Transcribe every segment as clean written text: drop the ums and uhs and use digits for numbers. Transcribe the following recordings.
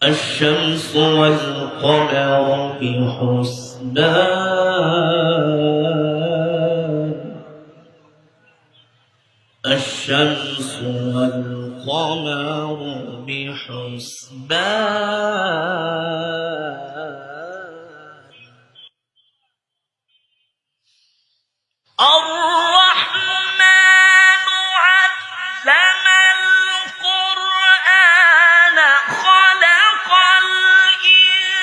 الشمس والقمر بحسبان الشمس والقمر بحسبان الرحمن علم القرآن خلق الإنسان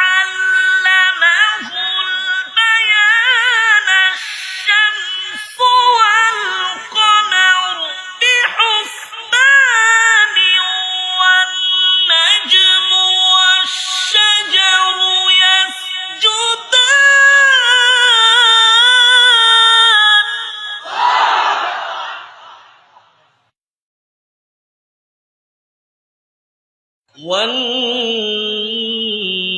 علمه البيان الشمس والقمر بحسبان والنجم والشجر يسجدان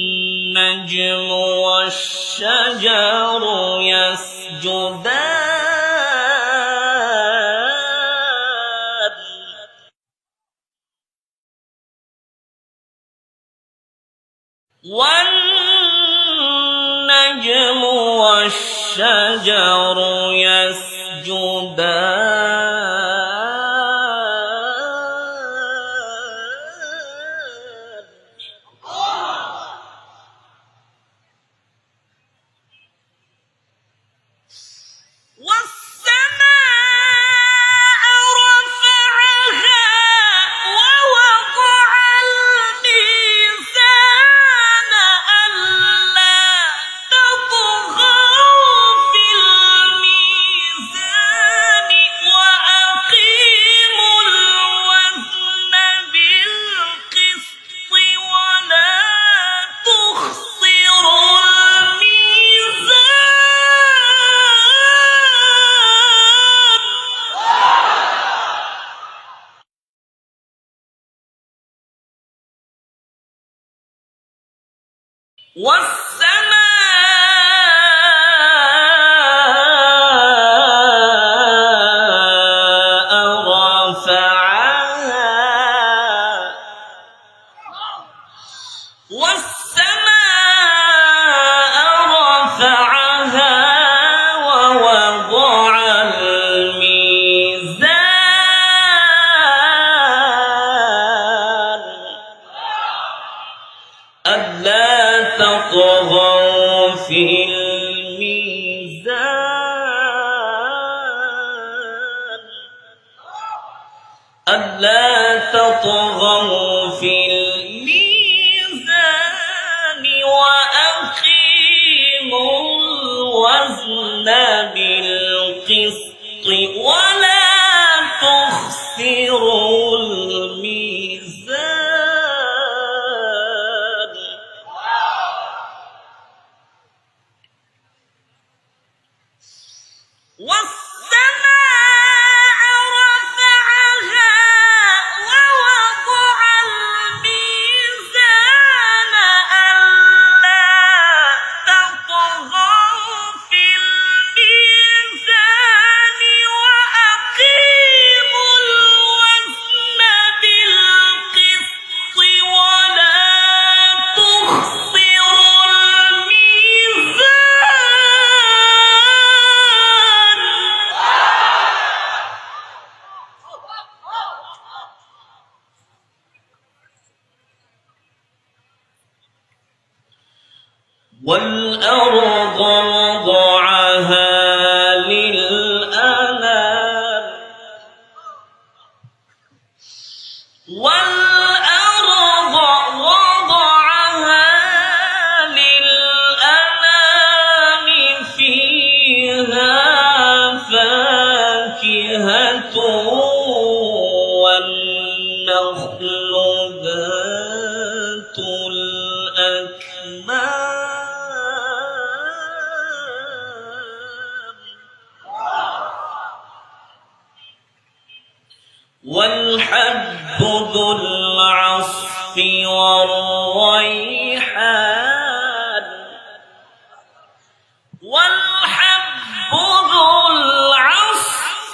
والنجم والشجر يسجدان والنجم والشجر يسجدان والسماء رفعها ووضع الميزان ألا تطغوا في الميزان وأقيموا الوزن بالقسط ولا تخسروا الميزان والسماء رفعها والسماء رفعها ووضع الميزان ألا تطغوا في الميزان ألا تطغوا في الميزان وأقيموا الوزن بالقسط ولا تخسروا الميزان والسماء رفعها ووضع الميزان ألا تطغوا في الميزان وأقيموا الوزن بالقسط ولا تخسروا الميزان والأرض وضعها للأنام والأرض وضعها للأنام فيها فاكهة والنخل ذات الأكمام والحب ذو العصف والريحان والحب ذو العصف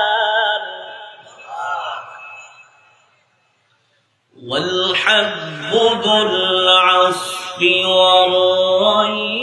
والريحان والحب ذو العصف والريحان